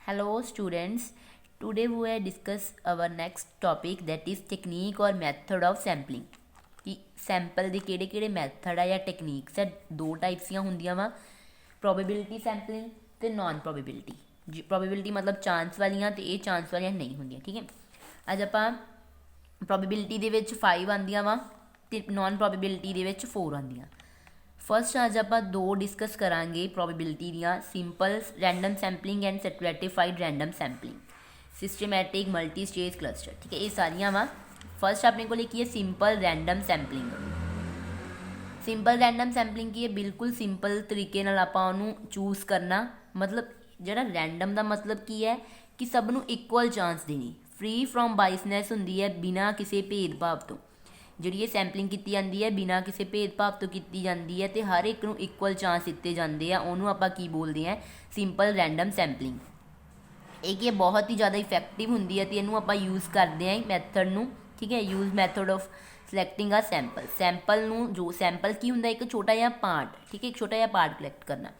Hello students, today we will discuss our next topic that is technique or method of sampling। कि sample ਦੇ ਕਿਹੜੇ method ਆ ਜਾਂ techniques ਆ, ਦੋ ਟਾਈਪਸ ਦੀਆਂ ਹੁੰਦੀਆਂ ਵਾ, ਪ੍ਰੋਬੇਬਿਲਿਟੀ ਸੈਂਪਲਿੰਗ ਤੇ ਨਾਨ ਪ੍ਰੋਬੇਬਿਲਿਟੀ। ਜੀ ਪ੍ਰੋਬੇਬਿਲਿਟੀ ਮਤਲਬ ਚਾਂਸ ਵਾਲੀਆਂ ਤੇ ਇਹ ਚਾਂਸ ਵਾਲੀਆਂ ਨਹੀਂ ਹੁੰਦੀਆਂ। ਠੀਕ ਹੈ, ਅੱਜ ਆਪਾਂ ਪ੍ਰੋਬੇਬਿਲਿਟੀ ਦੇ ਵਿੱਚ 5 ਆਉਂਦੀਆਂ ਵਾ ਤੇ ਨਾਨ ਪ੍ਰੋਬੇਬਿਲਿਟੀ ਦੇ ਵਿੱਚ 4 ਆਉਂਦੀਆਂ। फस्ट अज आप दो डिस्कस करा प्रोबेबिलिटी दियाँ, simple random sampling and stratified random sampling, systematic multi stage cluster. ठीक है, ये सारिया वा। फस्ट अपने को की है simple random sampling. Simple random sampling की है बिल्कुल सिंपल तरीके आप चूज करना, मतलब जोड़ा रैंडम का मतलब की है कि सबनों इक्वल चांस देनी, फ्री फ्रॉम बाइसनैस होंगी है, बिना किसी भेदभाव तो जी सैंपलिंग की जाती है, बिना किसी भेदभाव तो की जाती है, तो हर एक नूं इक्वल चांस दिते जाते हैं। उन्होंने आप की बोलते हैं सिंपल रैंडम सैंपलिंग। एक ये बहुत ही ज़्यादा इफैक्टिव होंगी है, तो इनू आप यूज़ करते हैं मैथड नूं। ठीक है, use method of selecting a sample. Sample नूं जो सैंपल की होंगे एक छोटा जिहा पार्ट, ठीक है, एक छोटा जिहा पार्ट कलैक्ट करना,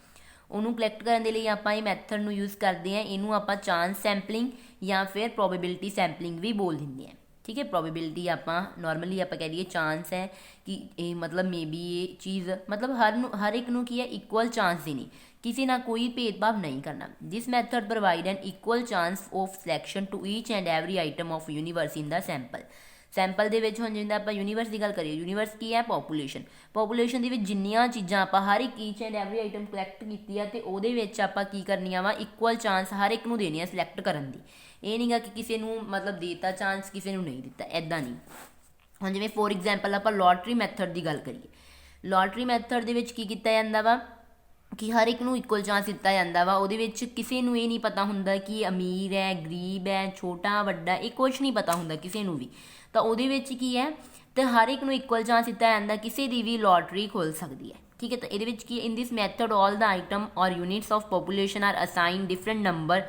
उन्होंने कलैक्ट करने के लिए आप ये मैथड नूं यूज़ करते हैं। इनू आप चांस सैंपलिंग या फिर प्रोबेबिलिटी सैंपलिंग भी बोल देंगे हैं। ठीक है, प्रोबेबिलिटी आप नॉर्मली आप कह दीए चांस है कि ये मतलब मे बी ये चीज़ मतलब हर एक नूं की है इक्वल चांस देनी, किसी ना कोई भेदभाव नहीं करना। This method provide an equal chance of selection to each and every item of universe in the sample. Sample के हुण जिद्दां आपां यूनीवर्स की गल करिए, यूनीवर्स की है पॉपूलेशन, पॉपूलेशन के जिन्नियां चीज़ां आपां हर एक each and every item collect की है, तो वो आपां की करनियां वा इक्वल चांस हर एक नूं देनी है सिलैक्ट करन दी। ये नहीं गा कि किसी नूं मतलब देता चांस किसी नूं नहीं दिता, ऐदा नहीं। हुण जिवें फॉर एग्जाम्पल आपां लॉटरी मैथड की गल करिए, लॉटरी मैथड दे विच की कीता जांदा वा कि हर एक नूं इक्वल चांस दिता जांदा वा। उहदे विच किसी नूं ये नहीं पता हुंदा कि अमीर है गरीब है छोटा वड्डा, ये कुछ नहीं पता हुंदा किसी नूं भी, तो उहदे विच की है तो हर एक नूं इक्वल चांस दिता जांदा, किसी दी भी लॉटरी खुल सकती है। ठीक है, तो इहदे विच की in this method all the item और units of population are assigned different number.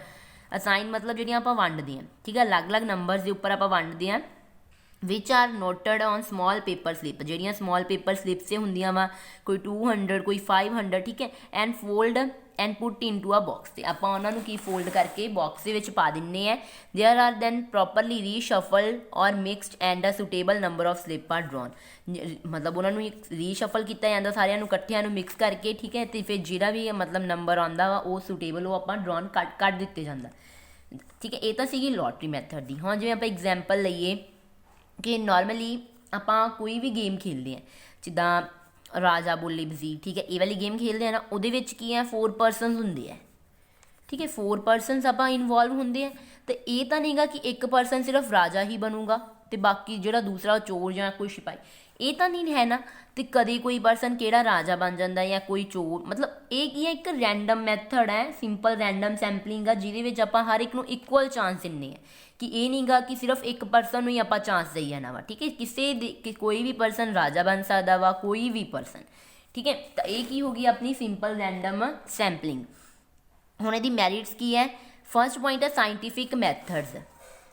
Assign मतलब जिहड़ियां आपां वंडदे हां, ठीक है, अलग अलग नंबर्स के उपर आपां वंडदे हां, विच are noted on small paper slip. जिहड़ियां स्मॉल पेपर स्लिप से होंदियां वा, कोई 200 कोई 500, ठीक है, and fold and put into a box. तो आपां उन्हां नूं की फोल्ड करके बॉक्स दे विच पा दिंदे हैं। There are then properly reshuffled और mixed and a suitable number of slip are drawn. मतलब उन्होंने रीशफल किया जाता सारिਆਂ ਨੂੰ ਇਕੱਠਿਆਂ ਨੂੰ मिक्स करके, ठीक है, तो फिर ਜਿਹੜਾ भी मतलब नंबर आंदा वा वो सुटेबल वो आपां ड्रॉन कट दिते जांदा। ठीक है, ये तो सी लॉटरी मैथड दी। हाँ, जिवें आपां एग्जाम्पल लईए कि नॉर्मली आपां कोई भी गेम खेलते हैं, जिद्दां राजा बोले वजीर, ठीक है, ये वाली गेम खेलते हैं ना, उहदे विच की है 4 परसन होंदे है। ठीक है, 4 परसनस आप इनवॉल्व होंगे हैं, तो ये तो नहीं गा कि एक परसन सिर्फ राजा ही बनूगा तो बाकी जो दूसरा चोर या कोई सिपाही, ये तो नहीं है ना। तो कभी कोई परसन केड़ा राजा बन जाता या कोई चोर, मतलब ये की है एक रैंडम मैथड है, सिंपल रैंडम सैंपलिंग है, जिहदे आप हर एक नूं इक्वल चांस दिंदे हैं, कि ये नहीं गा कि सिर्फ एक परसन ही आप चांस दई जाना वा। ठीक है, किसी कोई भी परसन राजा बन सकता वा, कोई भी परसन। ठीक है, तो ये की होगी अपनी सिंपल रैंडम सैंपलिंग। हुण इहदी मैरिट्स की है, फस्ट पॉइंट है साइंटिफिक मैथड्स।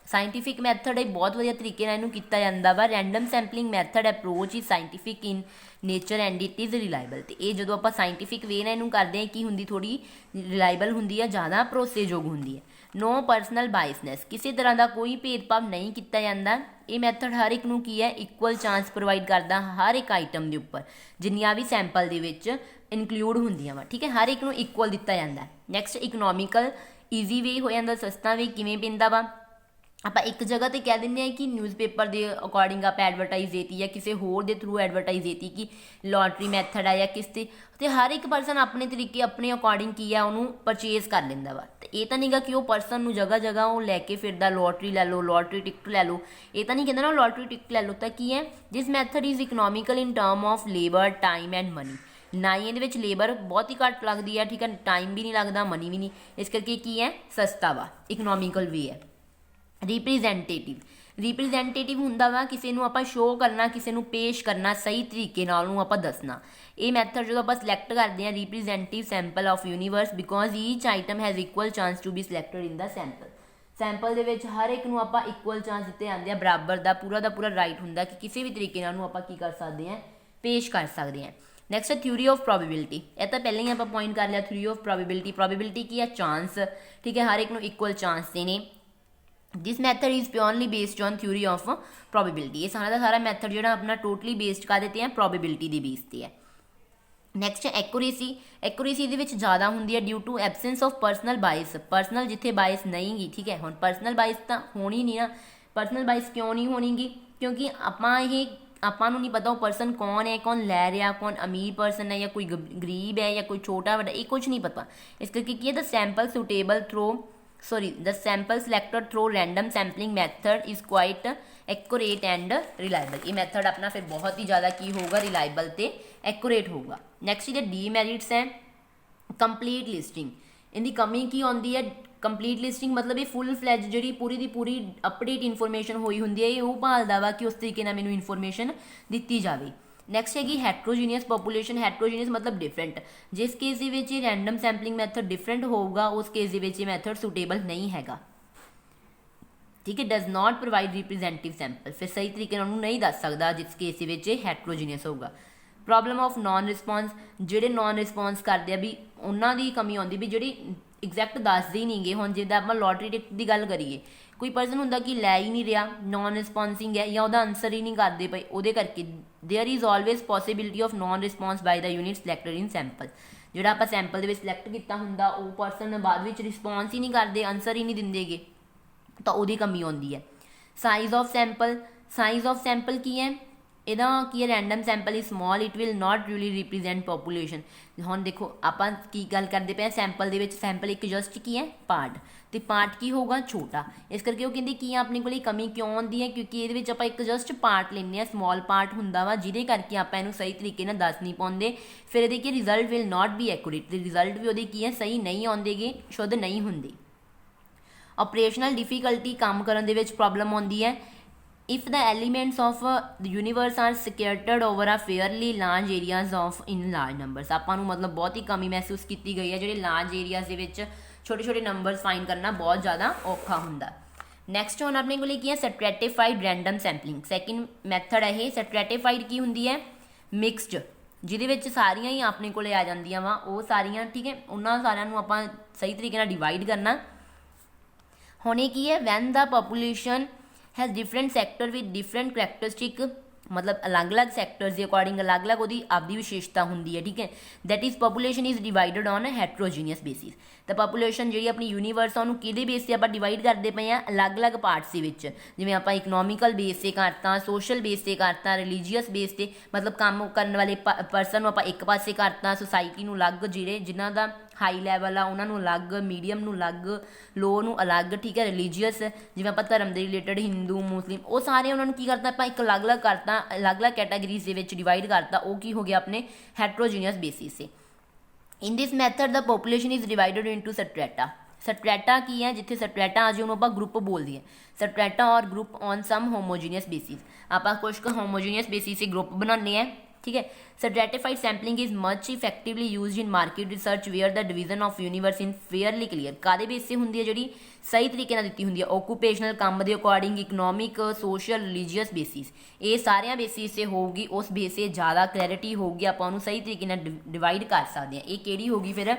साइंटिफिक मैथड एक बहुत वधिया तरीके नाल इहनूं कीता जांदा वा। Random sampling method approach is scientific in nature and it is reliable. तो ये जो आप साइंटिफिक वे नाल इहनूं करदे हैं कि हुंदी थोड़ी रिलायबल हुंदी है, ज़्यादा भरोसेयोग हुंदी है। नो परसनल बाइसनैस, किसी तरह का कोई भेदभाव नहीं किया जाता। ये मैथड हर एक नूं की है इक्वल चांस प्रोवाइड करदा हर एक आइटम के उपर, जिन्नियां भी सैंपल दे विच इनकलूड होंदियां वा। ठीक है, हर एक नूं इक्वल दिता जाता। नैक्सट इकनॉमिकल ईजी वे हो जाता, सस्ता वे किवें पैंदा वा। आप एक जगह तो कह दें कि न्यूज़पेपर के अकॉर्डिंग आप एडवरटाइज देती या किसी होर के थ्रू एडवरटाइज देती कि लॉटरी मैथड है या किस ते हर एक परसन अपने तरीके अपने अकॉर्डिंग की है उन्होंने परचेज कर लेंदा वा। तो ये तो नहीं गा कि वो परसन नूं जगह जगह वो लैके फिरदा लॉटरी लै लो, लॉटरी टिकट लै लो, ये तो नहीं कहता ना लॉटरी टिकट लै लो। तो की है this method is economical in term of labour time and money. ना ही ये लेबर बहुत ही घट लगती है, ठीक है, टाइम भी नहीं लगता, मनी भी नहीं, इस करके की है सस्ता वा, इकनॉमिकल वे है। रिप्रजेंटेटिव हुंदा वा किसी नूं आपां शो करना, किसी नूं पेश करना, सही तरीके नाल उहनूं आपां दसना। ये मैथड जो आपां सिलैक्ट करते हैं representative sample of universe, because each item has equal chance to be selected in the sample. Sample दे विच हर एक नूं आपां इक्वल चांस दिते जांदे आ, बराबर दा पूरा राइट हुंदा कि किसी भी तरीके नाल उहनूं आपां की कर सकते हैं, पेश कर सकते हैं। ਨੈਕਸਟ ਹੈ ਥਿਊਰੀ ਆਫ ਪ੍ਰੋਬੇਬਿਲਿਟੀ। ਇਹ ਤਾਂ ਪਹਿਲਾਂ ਹੀ ਆਪਾਂ ਪੁਆਇੰਟ ਕਰ ਲਿਆ ਥਿਊਰੀ ਆਫ ਪ੍ਰੋਬੇਬਿਲਿਟੀ। ਪ੍ਰੋਬੇਬਿਲਿਟੀ ਕੀ ਹੈ? ਚਾਂਸ, ਠੀਕ ਹੈ, ਹਰ ਇੱਕ ਨੂੰ ਇਕੁਅਲ ਚਾਂਸ ਦੇਣੇ। This method is purely based on theory of probability. ਇਹ ਸਾਰਾ ਦਾ ਸਾਰਾ ਮੈਥਡ ਜਿਹੜਾ ਆਪਣਾ ਟੋਟਲੀ ਬੇਸਡ ਕਰ ਦਿੱਤੇ ਹੈ ਪ੍ਰੋਬੇਬਿਲਿਟੀ ਦੀ ਬੇਸ ਤੇ ਹੈ। ਨੈਕਸਟ ਹੈ ਐਕੂਰੇਸੀ। ਐਕੂਰੇਸੀ ਦੇ ਵਿੱਚ ਜ਼ਿਆਦਾ ਹੁੰਦੀ ਹੈ due to absence of personal bias. Personal ਜਿੱਥੇ ਬਾਇਸ ਨਹੀਂ ਗੀ, ਠੀਕ ਹੈ, ਹੁਣ ਪਰਸਨਲ ਬਾਇਸ ਤਾਂ ਹੋਣੀ ਨਹੀਂ ਨਾ। ਪਰਸਨਲ ਬਾਇਸ ਕਿਉਂ ਨਹੀਂ ਹੋਣੀਗੀ? ਕਿਉਂਕਿ ਆਪਾਂ ਨੂੰ ਨਹੀਂ ਪਤਾ ਉਹ ਪਰਸਨ ਕੌਣ ਹੈ, ਕੌਣ ਲੈ ਰਿਹਾ, ਕੌਣ ਅਮੀਰ ਪਰਸਨ ਹੈ ਜਾਂ ਕੋਈ ਗਰੀਬ ਹੈ ਜਾਂ ਕੋਈ ਛੋਟਾ ਵੱਡਾ, ਇਹ ਕੁਝ ਨਹੀਂ ਪਤਾ। ਇਸ ਕਰਕੇ ਕੀ ਹੈ the sample suitable the sample selected through random sampling method is quite accurate and reliable। ਇਹ ਮੈਥਡ ਆਪਣਾ ਫਿਰ ਬਹੁਤ ਹੀ ਜ਼ਿਆਦਾ ਕੀ ਹੋਊਗਾ? ਰਿਲਾਇਬਲ ਤੇ ਐਕੂਰੇਟ ਹੋਊਗਾ। ਨੈਕਸਟ ਇਹਦੇ ਡੀਮੈਰਿਟਸ ਹੈ ਕੰਪਲੀਟ ਲਿਸਟਿੰਗ। ਇਹਦੀ ਕਮੀ ਕੀ ਆਉਂਦੀ ਹੈ? ਕੰਪਲੀਟ ਲਿਸਟਿੰਗ ਮਤਲਬ ਇਹ ਫੁੱਲ ਫਲੈਜ ਜਿਹੜੀ ਪੂਰੀ ਦੀ ਪੂਰੀ ਅਪਡੇਟ ਇਨਫੋਰਮੇਸ਼ਨ ਹੋਈ ਹੁੰਦੀ ਹੈ, ਇਹ ਉਹ ਭਾਲਦਾ ਵਾ ਕਿ ਉਸ ਤਰੀਕੇ ਨਾਲ ਮੈਨੂੰ ਇਨਫੋਰਮੇਸ਼ਨ ਦਿੱਤੀ ਜਾਵੇ। ਨੈਕਸਟ ਹੈਗੀ ਹੈਟਰੋਜੀਨੀਅਸ ਪੋਪੂਲੇਸ਼ਨ। ਹੈਟਰੋਜੀਨੀਅਸ ਮਤਲਬ ਡਿਫਰੈਂਟ। ਜਿਸ ਕੇਸ ਦੇ ਵਿੱਚ ਇਹ ਰੈਂਡਮ ਸੈਂਪਲਿੰਗ ਮੈਥਡ ਡਿਫਰੈਂਟ ਹੋਊਗਾ ਉਸ ਕੇਸ ਦੇ ਵਿੱਚ ਇਹ ਮੈਥਡ ਸੁਟੇਬਲ ਨਹੀਂ ਹੈਗਾ, ਠੀਕ ਹੈ। Does not provide representative sample. ਫਿਰ ਸਹੀ ਤਰੀਕੇ ਨਾਲ ਉਹਨੂੰ ਨਹੀਂ ਦੱਸ ਸਕਦਾ ਜਿਸ ਕੇਸ ਦੇ ਵਿੱਚ ਇਹ ਹੈਟਰੋਜੀਨੀਅਸ ਹੋਊਗਾ। Problem of non response. ਜਿਹੜੇ ਨੋਨ ਰਿਸਪੌਂਸ ਕਰਦੇ ਆ ਵੀ ਉਹਨਾਂ ਦੀ ਕਮੀ ਆਉਂਦੀ ਵੀ ਜਿਹੜੀ ਐਗਜ਼ੈਕਟ ਦੱਸਦੇ ਹੀ ਨਹੀਂ ਗੇ। ਹੁਣ ਜਿੱਦਾਂ ਆਪਾਂ ਲੋਟਰੀ ਟਿਕਟ ਦੀ ਗੱਲ ਕਰੀਏ, ਕੋਈ ਪਰਸਨ ਹੁੰਦਾ ਕਿ ਲੈ ਹੀ ਨਹੀਂ ਰਿਹਾ, ਨੋਨ ਰਿਸਪੌਂਸਿੰਗ ਹੈ ਜਾਂ ਉਹਦਾ ਆਨਸਰ ਹੀ ਨਹੀਂ ਕਰਦੇ ਪਏ, ਉਹਦੇ ਕਰਕੇ there is always possibility of non response by the unit selected in sample. ਜਿਹੜਾ ਆਪਾਂ ਸੈਂਪਲ ਦੇ ਵਿੱਚ ਸਿਲੈਕਟ ਕੀਤਾ ਹੁੰਦਾ ਉਹ ਪਰਸਨ ਬਾਅਦ ਵਿੱਚ ਰਿਸਪੌਂਸ ਹੀ ਨਹੀਂ ਕਰਦੇ, ਆਨਸਰ ਹੀ ਨਹੀਂ ਦਿੰਦੇਗੇ, ਤਾਂ ਉਹਦੀ ਕਮੀ ਆਉਂਦੀ ਹੈ। Size of sample. Size of sample ਕੀ ਹੈ? ਇਹਦਾ ਕੀ ਹੈ? Random sample is small, it will not really represent population. ਹੁਣ ਦੇਖੋ ਆਪਾਂ ਕੀ ਗੱਲ ਕਰਦੇ ਪਏ, ਸੈਂਪਲ ਦੇ ਵਿੱਚ ਸੈਂਪਲ ਇੱਕ ਜਸਟ ਕੀ ਹੈ? ਪਾਰਟ, ਤੇ ਪਾਰਟ ਕੀ ਹੋਊਗਾ? ਛੋਟਾ। ਇਸ ਕਰਕੇ ਉਹ ਕਹਿੰਦੇ ਕੀ ਆਪਣੇ ਕੋਲ ਕਮੀ ਕਿਉਂ ਆਉਂਦੀ ਹੈ? ਕਿਉਂਕਿ ਇਹਦੇ ਵਿੱਚ ਆਪਾਂ ਇੱਕ ਜਸਟ ਪਾਰਟ ਲੈਂਦੇ ਹਾਂ, ਸਮॉल ਪਾਰਟ ਹੁੰਦਾ ਵਾ, ਜਿਹਦੇ ਕਰਕੇ ਆਪਾਂ ਇਹਨੂੰ ਸਹੀ ਤਰੀਕੇ ਨਾਲ ਦੱਸ ਨਹੀਂ ਪਾਉਂਦੇ। ਫਿਰ ਇਹਦੇ ਕੀ result will not be accurate. ਤੇ ਰਿਜ਼ਲਟ ਵੀ ਉਹਦੇ ਕੀ ਹੈ? ਸਹੀ ਨਹੀਂ ਆਉਂਦੇਗੇ, ਸ਼ੁੱਧ ਨਹੀਂ ਹੁੰਦੇ। ਆਪਰੇਸ਼ਨਲ ਡਿਫੀਕਲਟੀ, ਕੰਮ ਕਰਨ ਦੇ ਵਿੱਚ ਪ੍ਰੋਬਲਮ ਆਉਂਦੀ ਹੈ। if the elements of the universe are scattered over a fairly large areas of in large numbers। ਆਪਾਂ ਨੂੰ ਮਤਲਬ ਬਹੁਤ ਹੀ ਕਮੀ ਮਹਿਸੂਸ ਕੀਤੀ ਗਈ ਹੈ ਜਿਹੜੇ ਲਾਰਜ ਏਰੀਆਜ਼ ਦੇ ਵਿੱਚ ਛੋਟੇ ਛੋਟੇ ਨੰਬਰਸ ਫਾਈਂਡ ਕਰਨਾ ਬਹੁਤ ਜ਼ਿਆਦਾ ਔਖਾ ਹੁੰਦਾ। ਨੈਕਸਟ ਹੁਣ ਆਪਣੇ ਕੋਲ ਕੀ ਹੈ? ਸਟ੍ਰੈਟੀਫਾਈਡ ਰੈਂਡਮ ਸੈਂਪਲਿੰਗ। ਸੈਕਿੰਡ ਮੈਥਡ ਹੈ ਇਹ। ਸਟ੍ਰੈਟੀਫਾਈਡ ਕੀ ਹੁੰਦੀ ਹੈ? ਮਿਕਸਡ, ਜਿਹਦੇ ਵਿੱਚ ਸਾਰੀਆਂ ਹੀ ਆਪਣੇ ਕੋਲੇ ਆ ਜਾਂਦੀਆਂ ਵਾ, ਉਹ ਸਾਰੀਆਂ, ਠੀਕ ਹੈ, ਉਹਨਾਂ ਸਾਰਿਆਂ ਨੂੰ ਆਪਾਂ ਸਹੀ ਤਰੀਕੇ ਨਾਲ ਡਿਵਾਈਡ ਕਰਨਾ। ਹੁਣ ਇਹ ਕੀ ਹੈ? When the population has different sector with different characteristic, मतलब अलग अलग सैक्टर्स के अकॉर्डिंग अलग अलग वो आपकी विशेषता होंगी है, ठीक है। That is population is divided on heterogeneous basis. तो पॉपूलेशन जी अपनी यूनीवर्स उन्होंने किहदे बेस से आप डिवाइड करते पे हैं? अलग अलग पार्ट्स के जिवें आप इकनोमिकल बेस से करता, सोशल बेस से करता, रिलीजीअस बेस से, मतलब काम करने वाले परसन को आप एक पासे करता, सोसाइटी नूं अलग, जिहड़े जिन्हां दा हाई लैवल आ उन्होंने अलग, मीडियम नूं अलग, लो नूं अलग, ठीक है। रिलीजीअस जिवें आप धर्म के रिलेटेड हिंदू मुस्लिम वो सारे उन्होंने की करता आप एक अलग अलग करता, अलग अलग कैटागरीज के डिवाइड करता, वो की हो गया अपने हैट्रोजीनियस बेसिस से। In this method the population is divided into strata. Strata की है? जिथे सट्रैटा आ जाए आप ग्रुप बोलते हैं, सट्रैटा और group on some homogeneous basis. आप कुछ होमोजीनियस बेसिस से ग्रुप बनाने हैं, ठीक है। Stratified sampling is much effectively use in market research where the division of universe in fairly clear. कादे बेस से होंगी है जी? सही तरीके नाल दित्ती होंगी है, ऑक्यूपेशनल काम के according, economic, social, religious basis, ये सारे बेसिस से होगी, उस बेस से ज़्यादा क्लैरिटी होगी, आप सही तरीके नाल डिवाइड कर सकते हैं। ये किहड़ी होगी फिर?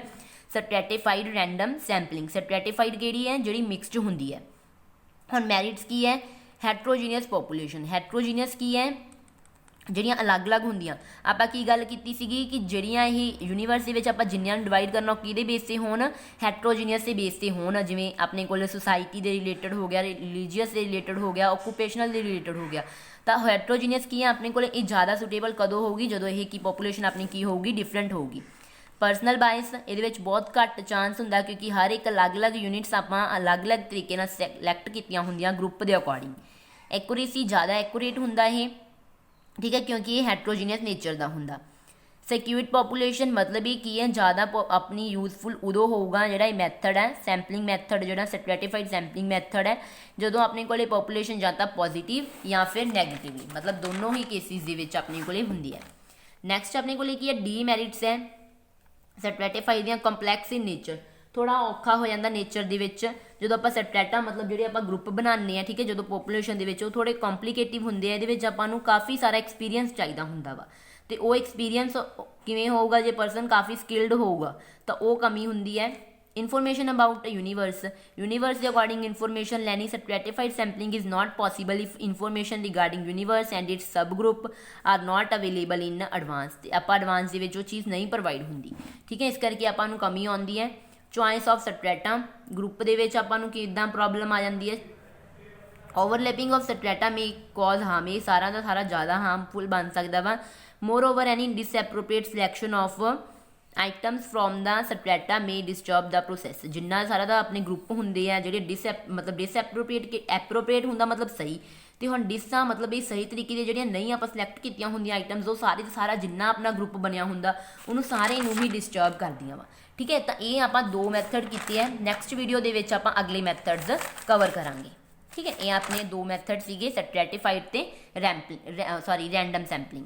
Stratified random sampling. स्ट्रैटिफाइड किहड़ी है? जी मिक्सड होंगी है। हुण मैरिट्स की है? हैट्रोजीनियस पॉपूलेशन। हैट्रोजीनियस की है? ਜਿਹੜੀਆਂ ਅਲੱਗ-ਅਲੱਗ ਹੁੰਦੀਆਂ। ਆਪਾਂ ਕੀ ਗੱਲ ਕੀਤੀ ਸੀਗੀ ਕਿ ਜਿਹੜੀਆਂ ਇਹ ਯੂਨੀਵਰਸ ਦੇ ਵਿੱਚ ਆਪਾਂ ਜਿੰਨਿਆਂ ਨੂੰ ਡਿਵਾਈਡ ਕਰਨਾ ਉਹ ਕਿਹਦੇ ਬੇਸ 'ਤੇ ਹੋਣ? ਹੈਟਰੋਜੀਨੀਅਸ ਦੇ ਬੇਸ 'ਤੇ ਹੋਣ। ਜਿਵੇਂ ਆਪਣੇ ਕੋਲ ਸੁਸਾਇਟੀ ਦੇ ਰਿਲੇਟਡ ਹੋ ਗਿਆ, ਰਿਲੀਜੀਅਸ ਦੇ ਰਿਲੇਟਡ ਹੋ ਗਿਆ, ਓਕੂਪੇਸ਼ਨਲ ਦੇ ਰਿਲੇਟਡ ਹੋ ਗਿਆ। ਤਾਂ ਹੈਟਰੋਜੀਨੀਅਸ ਕੀ ਹੈ ਆਪਣੇ ਕੋਲ? ਇਹ ਜ਼ਿਆਦਾ ਸੁਟੇਬਲ ਕਦੋਂ ਹੋਊਗੀ? ਜਦੋਂ ਇਹ ਕੀ ਪੋਪੂਲੇਸ਼ਨ ਆਪਣੀ ਕੀ ਹੋਊਗੀ? ਡਿਫਰੈਂਟ ਹੋਊਗੀ। ਪਰਸਨਲ ਬਾਇਸ ਇਹਦੇ ਵਿੱਚ ਬਹੁਤ ਘੱਟ ਚਾਂਸ ਹੁੰਦਾ ਕਿਉਂਕਿ ਹਰ ਇੱਕ ਅਲੱਗ-ਅਲੱਗ ਯੂਨਿਟਸ ਆਪਾਂ ਅਲੱਗ-ਅਲੱਗ ਤਰੀਕੇ ਨਾਲ ਸਿਲੈਕਟ ਕੀਤੀਆਂ ਹੁੰਦੀਆਂ ਗਰੁੱਪ ਦੇ ਅਕੋਰਡਿੰਗ। ਐਕੂਰੇਸੀ ਜ਼ਿਆਦਾ ਐਕੂਰੇਟ ਹੁੰਦਾ ਇਹ, ठीक है, क्योंकि ये हैट्रोजीनियस नेचर का होंगे। सिक्योर्ड पॉपूलेशन मतलब ये की है? ज़्यादा अपनी यूजफुल उदों होगा जो मैथड है सैंपलिंग मैथड, जो स्ट्रैटिफाइड सैंपलिंग मैथड है, जो अपने को पॉपूलेशन या तो पॉजिटिव या फिर नैगेटिवली, मतलब दोनों ही केसिस के अपने को होंगी है। नैक्सट अपने को की है डीमैरिट्स है। Stratified the complex in nature, थोड़ा औखा हो जाता नेचर के जो आप सट्रैटा मतलब जो आप ग्रुप बनाने हैं, ठीक है, जो पॉपूलेशन के थोड़े कॉम्पलीकेटिव होंगे, ये आपको काफ़ी सारा एक्सपीरियंस चाहिए होंगे वा। ਤੇ ਉਹ ਐਕਸਪੀਰੀਅੰਸ ਕਿਵੇਂ ਹੋਊਗਾ ਜੇ ਪਰਸਨ ਕਾਫੀ ਸਕਿਲਡ ਹੋਊਗਾ ਤਾਂ ਉਹ ਕਮੀ ਹੁੰਦੀ ਹੈ। Information about a universe. Universe according information ਲੈਣੀ stratified sampling is not possible if information regarding universe and its subgroup are not available in advance। ਤੇ ਆਪਾਂ ਐਡਵਾਂਸ ਦੇ ਵਿੱਚ ਉਹ ਚੀਜ਼ ਨਹੀਂ ਪ੍ਰੋਵਾਈਡ ਹੁੰਦੀ, ਠੀਕ ਹੈ। ਇਸ ਕਰਕੇ ਆਪਾਂ ਨੂੰ ਕਮੀ ਆਉਂਦੀ ਹੈ। ਚੋਇਸ ਆਫ ਸਟਰੈਟਾ ਗਰੁੱਪ ਦੇ ਵਿੱਚ ਆਪਾਂ ਨੂੰ ਕਿੱਦਾਂ ਪ੍ਰੋਬਲਮ ਆ ਜਾਂਦੀ ਹੈ। ਓਵਰਲੈਪਿੰਗ ਆਫ ਸਟਰੈਟਾ ਮੇ ਕਾਜ਼ ਹਾਰਮ, ਇਹ ਸਾਰਾ ਦਾ ਸਾਰਾ ਜ਼ਿਆਦਾ ਹਾਰਮਫੁਲ ਬਣ ਸਕਦਾ ਵਾ। Moreover any disappropriate selection of items from the strata may disturb the process. ਜਿੰਨਾ ਸਾਰਾ ਦਾ ਆਪਣੇ ਗਰੁੱਪ ਹੁੰਦੇ ਆ ਜਿਹੜੇ ਮਤਲਬ ਐਪਰੋਪ੍ਰੀਏਟ ਹੁੰਦਾ ਮਤਲਬ ਸਹੀ, ਤੇ ਹੁਣ ਡਿਸਾਂ ਮਤਲਬ ਇਹ ਸਹੀ ਤਰੀਕੇ ਦੇ ਜਿਹੜੀਆਂ ਨਹੀਂ ਆਪਾਂ ਸਿਲੈਕਟ ਕੀਤੀਆਂ ਹੁੰਦੀਆਂ ਆਈਟਮਸ, ਉਹ ਸਾਰੇ ਦਾ ਸਾਰਾ ਜਿੰਨਾ ਆਪਣਾ ਗਰੁੱਪ ਬਣਿਆ ਹੁੰਦਾ ਉਹਨੂੰ ਸਾਰੇ ਨੂੰ ਹੀ ਡਿਸਟਰਬ ਕਰਦੀਆਂ ਵਾ, ਠੀਕ ਹੈ। ਤਾਂ ਇਹ ਆਪਾਂ 2 ਮੈਥਡ ਕੀਤੇ ਹੈ। ਨੈਕਸਟ ਵੀਡੀਓ ਦੇ ਵਿੱਚ ਆਪਾਂ ਅਗਲੇ ਮੈਥਡਸ ਕਵਰ ਕਰਾਂਗੇ, ਠੀਕ ਹੈ। ਇਹ ਆਪਣੇ 2 ਮੈਥਡ ਸੀਗੇ ਸਟਰੈਟੀਫਾਈਡ ਤੇ ਰੈਂਡਮ ਸੈਂਪਲਿੰਗ।